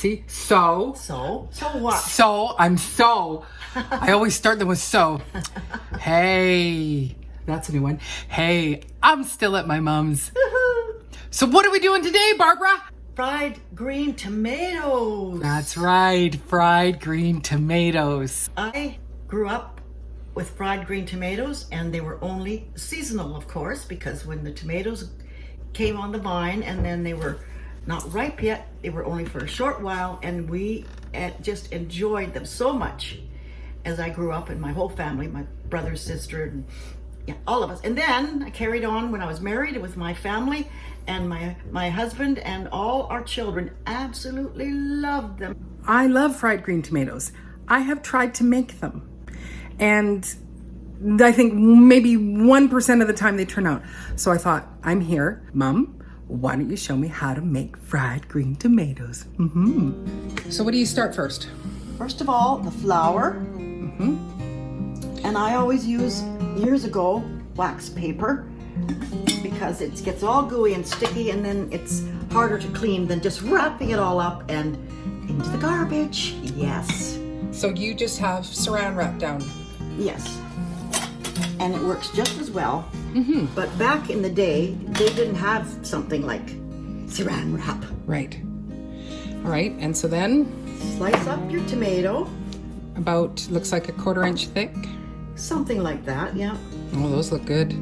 See? So what? I always start them with so. Hey, that's a new one. Hey, I'm still at my mom's. So what are we doing today, Barbara? Fried green tomatoes. That's right, fried green tomatoes. I grew up with fried green tomatoes, and they were only seasonal, of course, because when the tomatoes came on the vine and then they were not ripe yet, they were only for a short while, and we just enjoyed them so much as I grew up, and my whole family, my brother, sister, and yeah, all of us. And then I carried on when I was married with my family, and my husband and all our children absolutely loved them. I love fried green tomatoes. I have tried to make them, and I think maybe 1% of the time they turn out. So I thought, I'm here, Mom, why don't you show me how to make fried green tomatoes? So what do you start first? First of all, the flour. And I always use, years ago, wax paper, because it gets all gooey and sticky, and then it's harder to clean than just wrapping it all up and into the garbage. Yes. So you just have saran wrap down? Yes. And it works just as well. But back in the day, they didn't have something like saran wrap. Right. All right, and so then? Slice up your tomato. About, looks like a 1/4 inch thick. Something like that, yeah. Oh, those look good.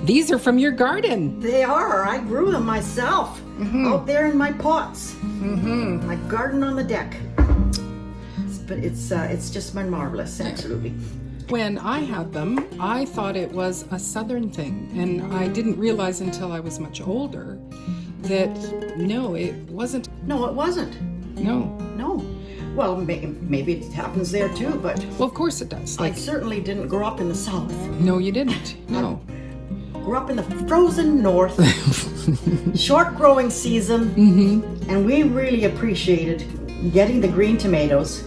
These are from your garden. They are. I grew them myself out there in my pots. My garden on the deck. But it's just been marvelous, absolutely. When I had them, I thought it was a southern thing, and I didn't realize until I was much older that no, it wasn't. No, it wasn't. No. Well, maybe it happens there too, but Well, of course it does. I certainly didn't grow up in the South. No, you didn't. No. Grew up in the frozen North, short growing season, and we really appreciated getting the green tomatoes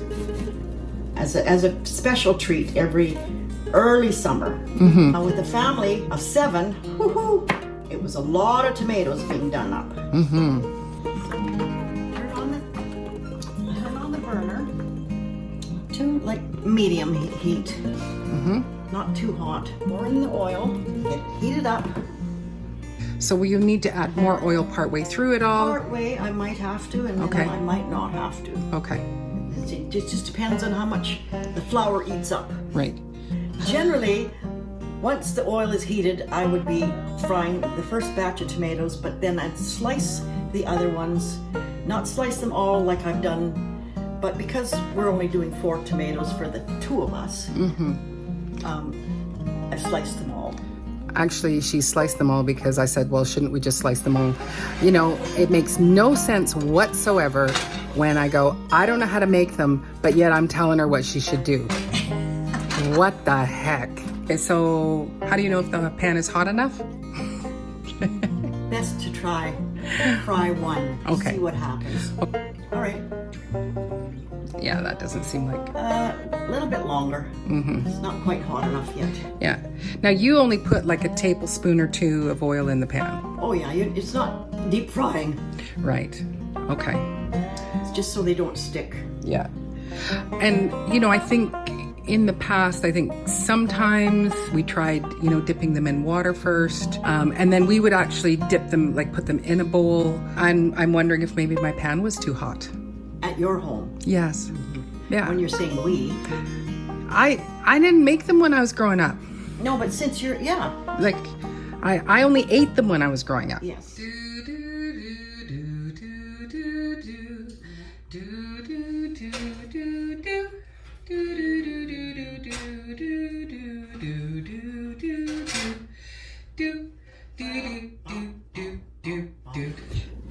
as a special treat every early summer. With a family of 7, it was a lot of tomatoes being done up. Turn on the burner to like medium heat. Not too hot. Pour in the oil, get heated up. So will you need to add more oil partway through it all? Partway, I might have to, and then I might not have to. Okay. It just depends on how much the flour eats up. Right. Generally, once the oil is heated, I would be frying the first batch of tomatoes, but then I'd slice the other ones, not slice them all like I've done, but because we're only doing 4 tomatoes for the 2 of us, I've sliced them all. Actually, she sliced them all because I said, well, shouldn't we just slice them all? You know, it makes no sense whatsoever when I go, I don't know how to make them, but yet I'm telling her what she should do. What the heck? Okay, so how do you know if the pan is hot enough? Best to fry one. Okay. See what happens. All right. Yeah, that doesn't seem like... A little bit longer. It's not quite hot enough yet. Yeah. Now you only put like a tablespoon or 2 of oil in the pan. Oh yeah, it's not deep frying. Right. Okay. It's just so they don't stick. Yeah. And, you know, I think in the past, I think sometimes we tried, you know, dipping them in water first. And then we would actually dip them, like put them in a bowl. I'm wondering if maybe my pan was too hot. At your home? Yes. Yeah. When you're saying we. I didn't make them when I was growing up. No, but since you're, yeah. Like, I only ate them when I was growing up. Yes.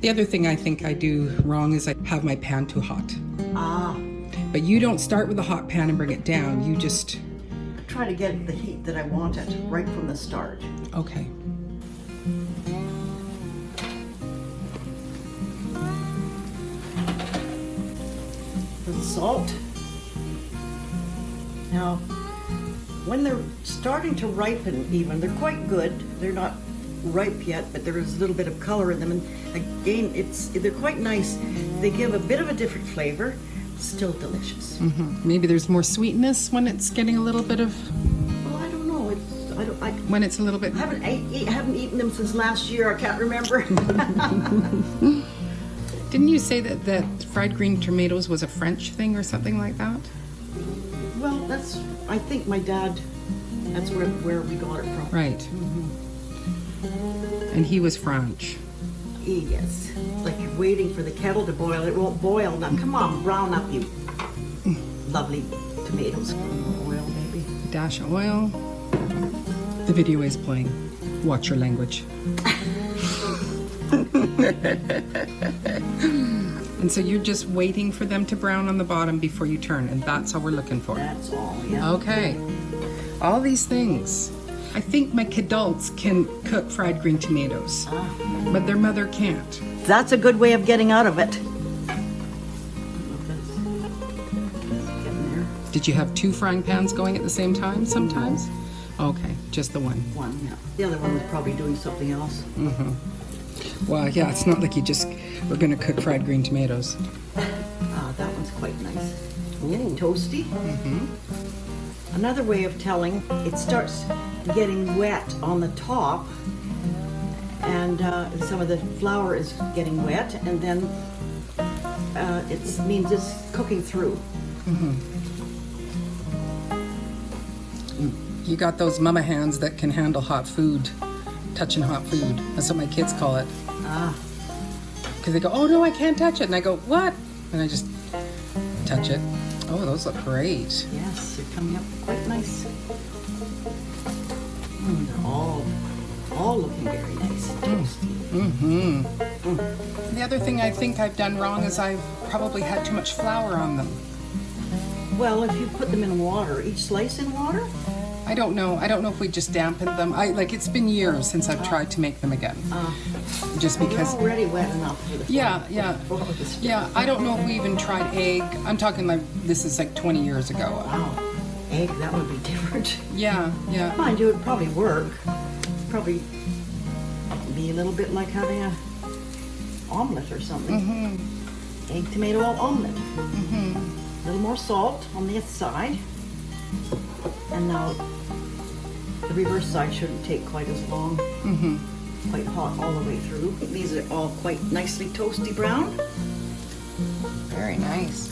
The other thing I think I do wrong is I have my pan too hot. But you don't start with a hot pan and bring it down. You just... I try to get the heat that I want it right from the start. Okay. The salt. Now, when they're starting to ripen even, they're quite good. They're not ripe yet, but there is a little bit of color in them. And again, they're quite nice. They give a bit of a different flavor. Still delicious. Maybe there's more sweetness when it's getting a little bit of. Well, I don't know. When it's a little bit. I haven't eaten them since last year. I can't remember. Didn't you say that fried green tomatoes was a French thing or something like that? Well, I think my dad, that's where we got it from. Right. And he was French. Yes. It's like you're waiting for the kettle to boil. It won't boil. Now, come on, brown up, you lovely tomatoes. Oil, maybe. Dash of oil. The video is playing. Watch your language. And so you're just waiting for them to brown on the bottom before you turn, and that's all we're looking for. That's all, yeah. Okay. All these things. I think my kidults can cook fried green tomatoes, but their mother can't. That's a good way of getting out of it. Getting there. Did you have 2 frying pans going at the same time sometimes? Okay, just the one. One, yeah. The other one was probably doing something else. Well, yeah, it's not like you just were going to cook fried green tomatoes. That one's quite nice. Getting toasty. Another way of telling, it starts getting wet on the top, and some of the flour is getting wet, and then it means it's cooking through. You got those mama hands that can handle hot food, touching hot food. That's what my kids call it. Because they go, oh no, I can't touch it. And I go, what? And I just touch it. Oh, those look great. Yes, they're coming up quite nice. They're all looking very nice and toasty. The other thing I think I've done wrong is I've probably had too much flour on them. Well, if you put them in water, each slice in water? I don't know. I don't know if we just dampened them. It's been years since I've tried to make them again. Just because. They're already wet enough for the Yeah. I don't know if we even tried egg. I'm talking this is like 20 years ago. Wow. Egg, that would be different. Yeah. Mind you, it would probably work. Probably be a little bit like having a omelet or something. Egg tomato omelet. A little more salt on the side. And now the reverse side shouldn't take quite as long. Quite hot all the way through. These are all quite nicely toasty brown. Very nice.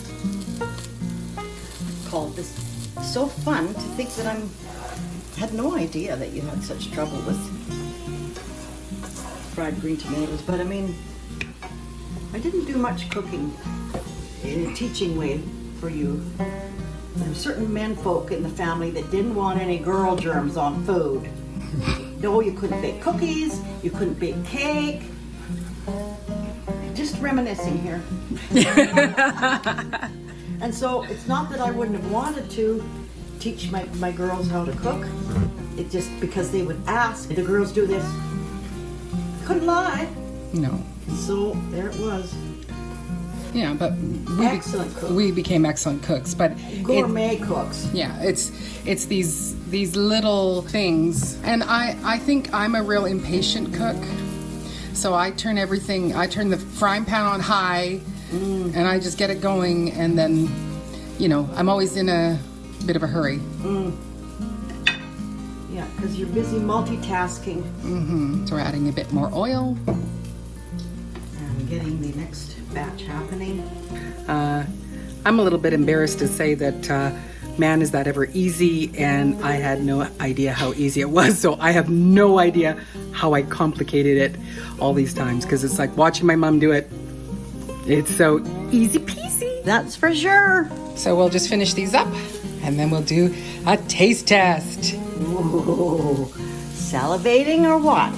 Called this so fun to think that I had no idea that you had such trouble with fried green tomatoes. But I mean, I didn't do much cooking in a teaching way for you. There were certain men folk in the family that didn't want any girl germs on food. No, you couldn't bake cookies, you couldn't bake cake. Just reminiscing here. And so it's not that I wouldn't have wanted to teach my girls how to cook. It just because they would ask, the girls do this. Couldn't lie. No. So there it was. Yeah, but Excellent cooks. we became excellent cooks. But Gourmet cooks. Yeah, it's these little things, and I think I'm a real impatient cook. So I turn the frying pan on high, and I just get it going, and then, I'm always in a bit of a hurry. Yeah, because you're busy multitasking. So we're adding a bit more oil. And getting the next batch happening. I'm a little bit embarrassed to say that, man, is that ever easy? And I had no idea how easy it was. So I have no idea how I complicated it all these times, because it's like watching my mom do it. It's so easy peasy. That's for sure. So we'll just finish these up, and then we'll do a taste test. Whoa. Salivating or what?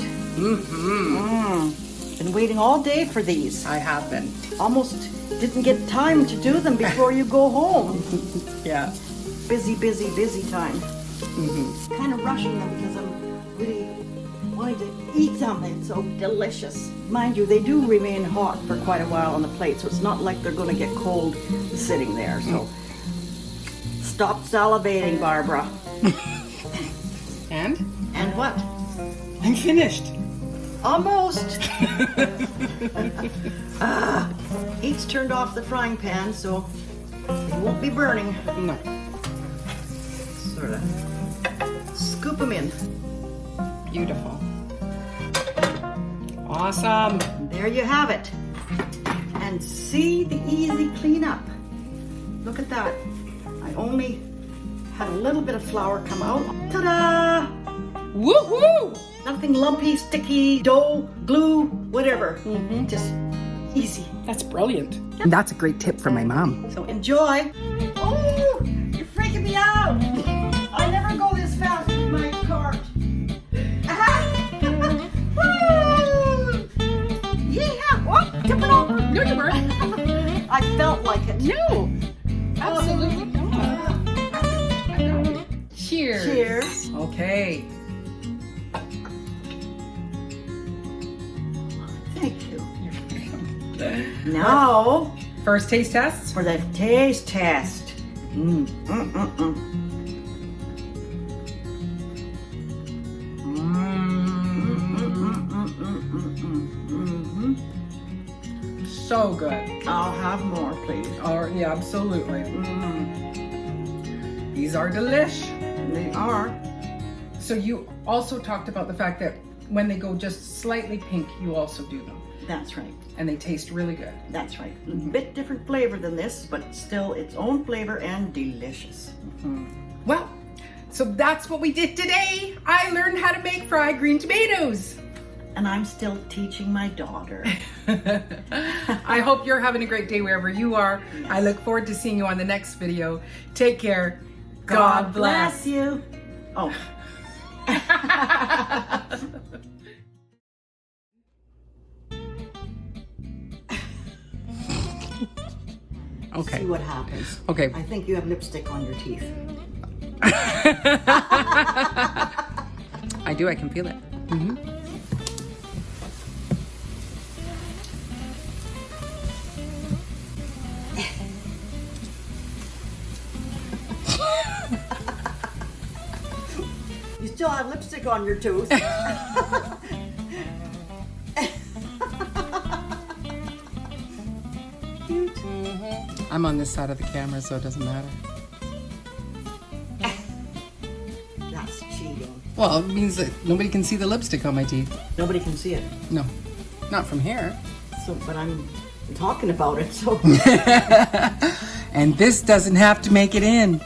Been waiting all day for these. I have been. Almost didn't get time to do them before you go home. Yeah. Busy time. Kind of rushing them because I'm really wanting to eat them. It's so delicious. Mind you, they do remain hot for quite a while on the plate, so it's not like they're going to get cold sitting there. So stop salivating, Barbara. And what? I'm finished. Almost. Heat's turned off the frying pan, so it won't be burning. No. Sort of scoop them in. Beautiful. Awesome. There you have it. And see the easy cleanup. Look at that. I only had a little bit of flour come out. Ta-da! Woohoo! Nothing lumpy, sticky, dough, glue, whatever. Just easy. That's brilliant. And that's a great tip from my mom. So enjoy. Oh, you're freaking me out. I never go this fast with my cart. Woo! Yeah. Oh, tip it over. No, you weren't. I felt like it. No. Absolutely not. Cheers. Cheers. Okay. Thank you. Now, First taste test. for the taste test. So good. I'll have more, please. Oh, yeah, absolutely. These are delish. They are. So you also talked about the fact that when they go just slightly pink, you also do them. That's right. And they taste really good. That's right. A bit different flavor than this, but still its own flavor and delicious. Well, so that's what we did today. I learned how to make fried green tomatoes. And I'm still teaching my daughter. I hope you're having a great day wherever you are. Yes. I look forward to seeing you on the next video. Take care. God bless you. Oh. Okay. See what happens. Okay. I think you have lipstick on your teeth. I do. I can feel it. You still have lipstick on your tooth. Cute. I'm on this side of the camera, so it doesn't matter. That's cheating. Well, it means that nobody can see the lipstick on my teeth. Nobody can see it. No, not from here. So, but I'm talking about it, so. And this doesn't have to make it in.